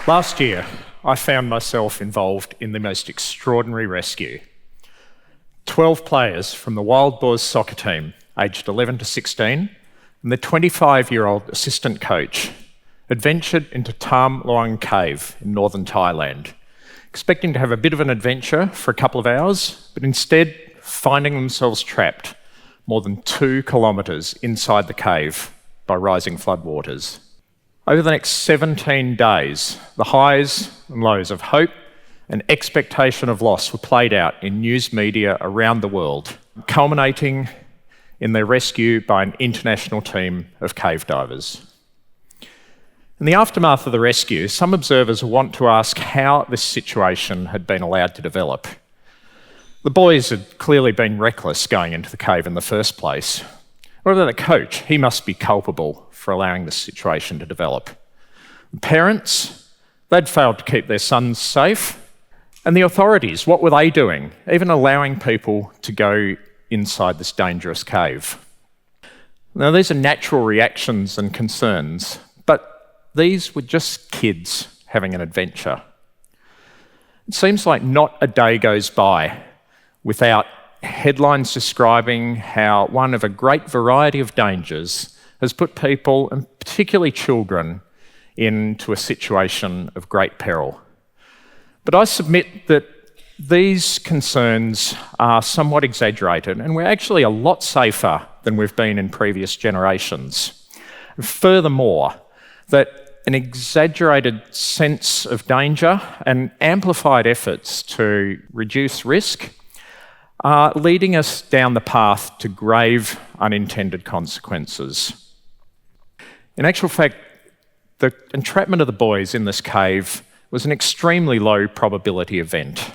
Last year, I found myself involved in the most extraordinary rescue. 12 players from the Wild Boars soccer team, aged 11 to 16, and the 25-year-old assistant coach had ventured into Tham Luang Cave in northern Thailand, expecting to have a bit of an adventure for a couple of hours, but instead finding themselves trapped more than 2 kilometres inside the cave by rising floodwaters. Over the next 17 days, the highs and lows of hope and expectation of loss were played out in news media around the world, culminating in their rescue by an international team of cave divers. In the aftermath of the rescue, some observers want to ask how this situation had been allowed to develop. The boys had clearly been reckless going into the cave in the first place. What about the coach? He must be culpable for allowing this situation to develop. The parents, they'd failed to keep their sons safe. And the authorities, what were they doing, even allowing people to go inside this dangerous cave? Now, these are natural reactions and concerns, but these were just kids having an adventure. It seems like not a day goes by without headlines describing how one of a great variety of dangers has put people, and particularly children, into a situation of great peril. But I submit that these concerns are somewhat exaggerated, and we're actually a lot safer than we've been in previous generations. Furthermore, that an exaggerated sense of danger and amplified efforts to reduce risk are leading us down the path to grave unintended consequences. In actual fact, the entrapment of the boys in this cave was an extremely low probability event.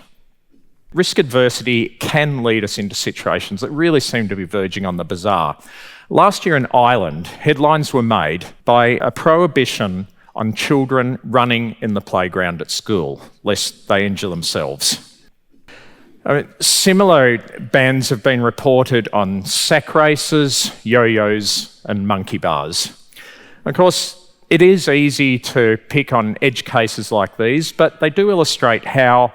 Risk adversity can lead us into situations that really seem to be verging on the bizarre. Last year in Ireland, headlines were made by a prohibition on children running in the playground at school, lest they injure themselves. Similar bans have been reported on sack races, yo-yos, and monkey bars. Of course, it is easy to pick on edge cases like these, but they do illustrate how,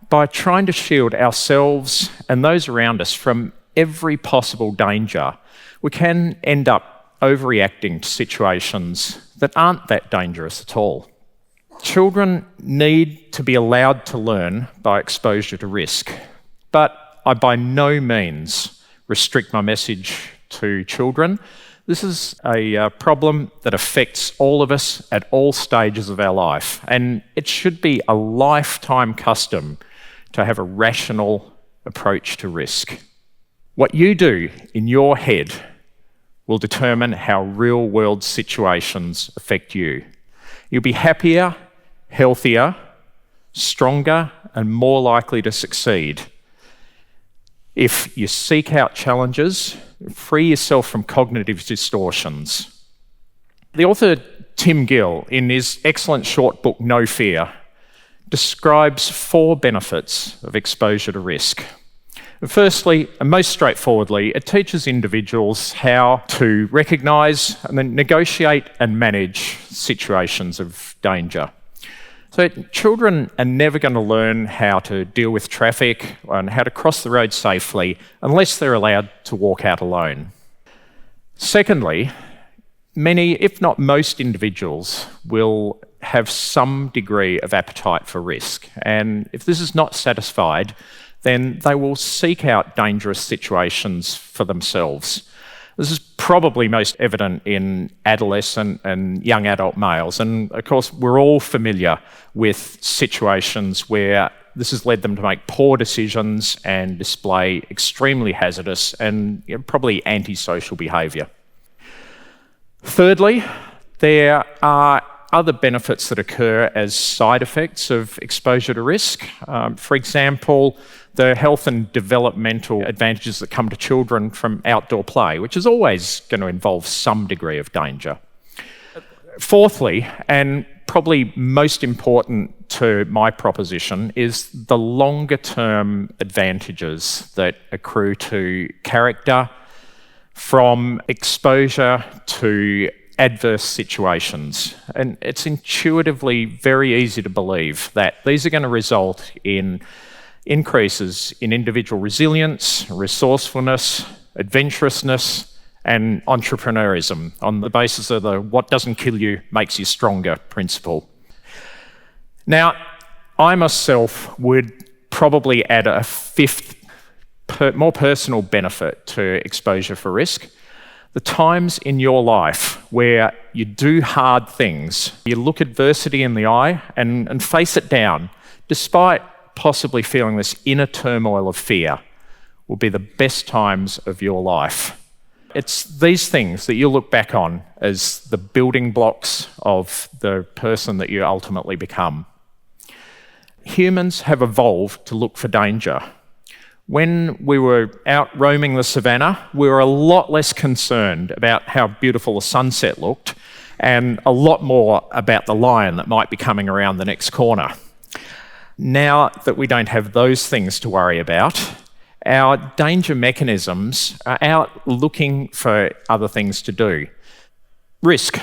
by trying to shield ourselves and those around us from every possible danger, we can end up overreacting to situations that aren't that dangerous at all. Children need to be allowed to learn by exposure to risk, but I by no means restrict my message to children. This is a problem that affects all of us at all stages of our life, and it should be a lifetime custom to have a rational approach to risk. What you do in your head will determine how real-world situations affect you. You'll be happier, healthier, stronger, and more likely to succeed if you seek out challenges, free yourself from cognitive distortions. The author Tim Gill, in his excellent short book No Fear, describes 4 benefits of exposure to risk. Firstly, and most straightforwardly, it teaches individuals how to recognise and then negotiate and manage situations of danger. So children are never going to learn how to deal with traffic and how to cross the road safely unless they're allowed to walk out alone. Secondly, many, if not most individuals, will have some degree of appetite for risk. And if this is not satisfied, then they will seek out dangerous situations for themselves. This is probably most evident in adolescent and young adult males. And of course, we're all familiar with situations where this has led them to make poor decisions and display extremely hazardous and probably antisocial behaviour. Thirdly, there are other benefits that occur as side effects of exposure to risk. For example, the health and developmental advantages that come to children from outdoor play, which is always going to involve some degree of danger. Fourthly, and probably most important to my proposition, is the longer-term advantages that accrue to character from exposure to adverse situations. And it's intuitively very easy to believe that these are going to result in increases in individual resilience, resourcefulness, adventurousness, and entrepreneurism on the basis of the what doesn't kill you makes you stronger principle. Now, I myself would probably add a fifth, more personal benefit to exposure for risk. The times in your life where you do hard things, you look adversity in the eye and face it down, despite possibly feeling this inner turmoil of fear, will be the best times of your life. It's these things that you look back on as the building blocks of the person that you ultimately become. Humans have evolved to look for danger. When we were out roaming the savannah, we were a lot less concerned about how beautiful the sunset looked and a lot more about the lion that might be coming around the next corner. Now that we don't have those things to worry about, our danger mechanisms are out looking for other things to do. Risk.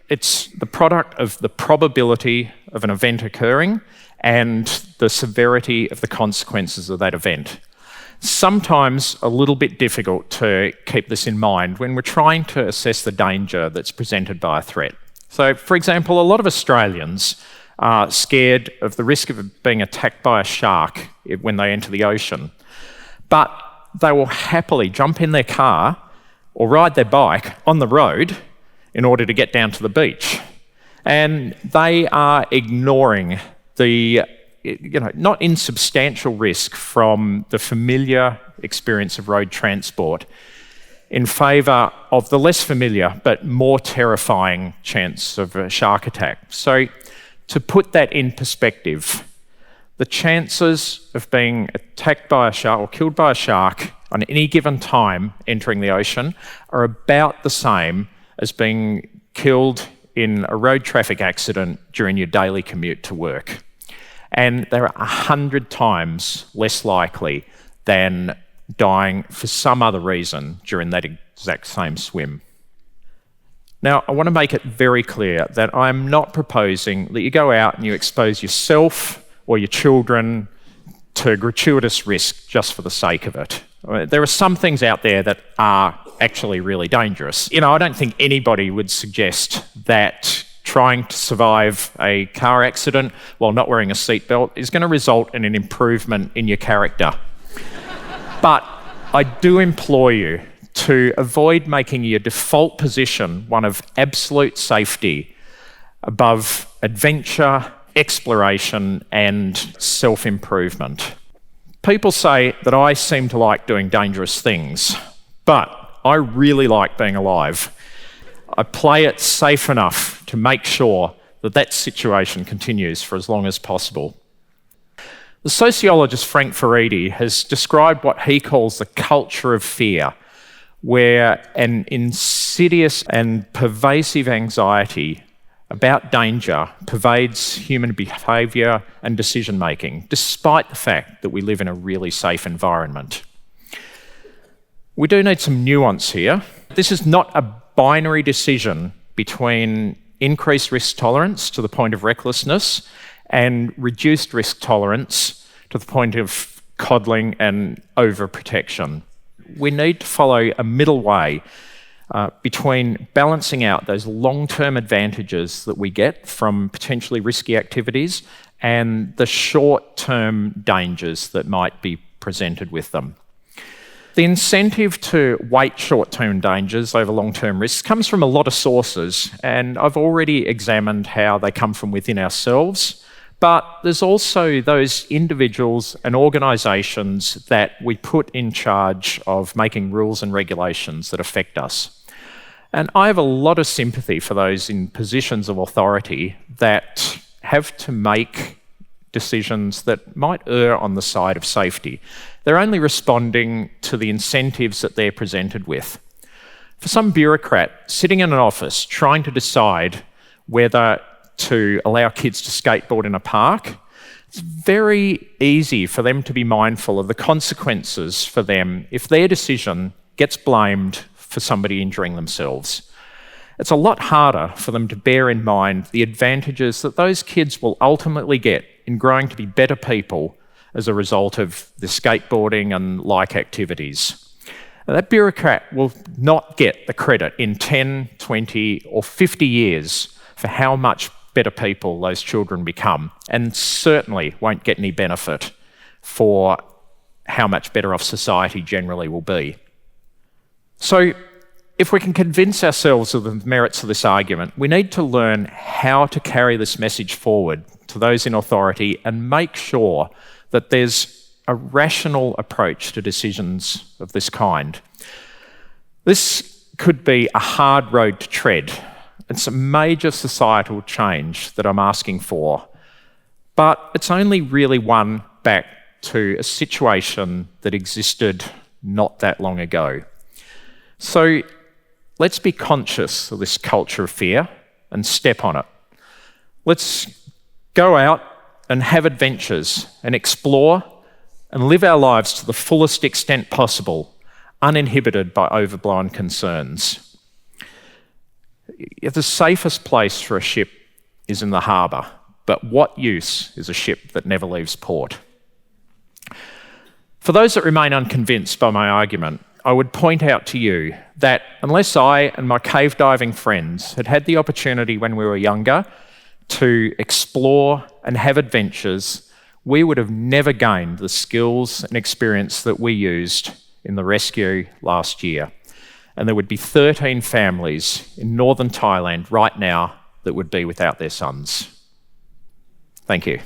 It's the product of the probability of an event occurring and the severity of the consequences of that event. Sometimes a little bit difficult to keep this in mind when we're trying to assess the danger that's presented by a threat. So, for example, a lot of Australians are scared of the risk of being attacked by a shark when they enter the ocean, but they will happily jump in their car or ride their bike on the road in order to get down to the beach. And they are ignoring the not insubstantial risk from the familiar experience of road transport in favour of the less familiar but more terrifying chance of a shark attack. So to put that in perspective, the chances of being attacked by a shark or killed by a shark on any given time entering the ocean are about the same as being killed in a road traffic accident during your daily commute to work. And they're 100 times less likely than dying for some other reason during that exact same swim. Now, I want to make it very clear that I'm not proposing that you go out and you expose yourself or your children to gratuitous risk just for the sake of it. There are some things out there that are actually really dangerous. I don't think anybody would suggest that trying to survive a car accident while not wearing a seatbelt is going to result in an improvement in your character. But I do implore you to avoid making your default position one of absolute safety above adventure, exploration, and self-improvement. People say that I seem to like doing dangerous things, but I really like being alive. I play it safe enough to make sure that that situation continues for as long as possible. The sociologist Frank Furedi has described what he calls the culture of fear, where an insidious and pervasive anxiety about danger pervades human behaviour and decision-making, despite the fact that we live in a really safe environment. We do need some nuance here. This is not a binary decision between increased risk tolerance to the point of recklessness and reduced risk tolerance to the point of coddling and overprotection. We need to follow a middle way between balancing out those long-term advantages that we get from potentially risky activities and the short-term dangers that might be presented with them. The incentive to weight short-term dangers over long-term risks comes from a lot of sources, and I've already examined how they come from within ourselves, but there's also those individuals and organisations that we put in charge of making rules and regulations that affect us. And I have a lot of sympathy for those in positions of authority that have to make decisions that might err on the side of safety. They're only responding to the incentives that they're presented with. For some bureaucrat sitting in an office trying to decide whether to allow kids to skateboard in a park, it's very easy for them to be mindful of the consequences for them if their decision gets blamed for somebody injuring themselves. it's a lot harder for them to bear in mind the advantages that those kids will ultimately get in growing to be better people as a result of the skateboarding and like activities. Now, that bureaucrat will not get the credit in 10, 20 or 50 years for how much better people those children become, and certainly won't get any benefit for how much better off society generally will be. So, if we can convince ourselves of the merits of this argument, we need to learn how to carry this message forward to those in authority and make sure that there's a rational approach to decisions of this kind. This could be a hard road to tread. It's a major societal change that I'm asking for, but it's only really one back to a situation that existed not that long ago. So let's be conscious of this culture of fear and step on it. Let's go out and have adventures and explore and live our lives to the fullest extent possible, uninhibited by overblown concerns. The safest place for a ship is in the harbour, but what use is a ship that never leaves port? For those that remain unconvinced by my argument, I would point out to you that unless I and my cave diving friends had had the opportunity when we were younger to explore and have adventures, we would have never gained the skills and experience that we used in the rescue last year. And there would be 13 families in northern Thailand right now that would be without their sons. Thank you.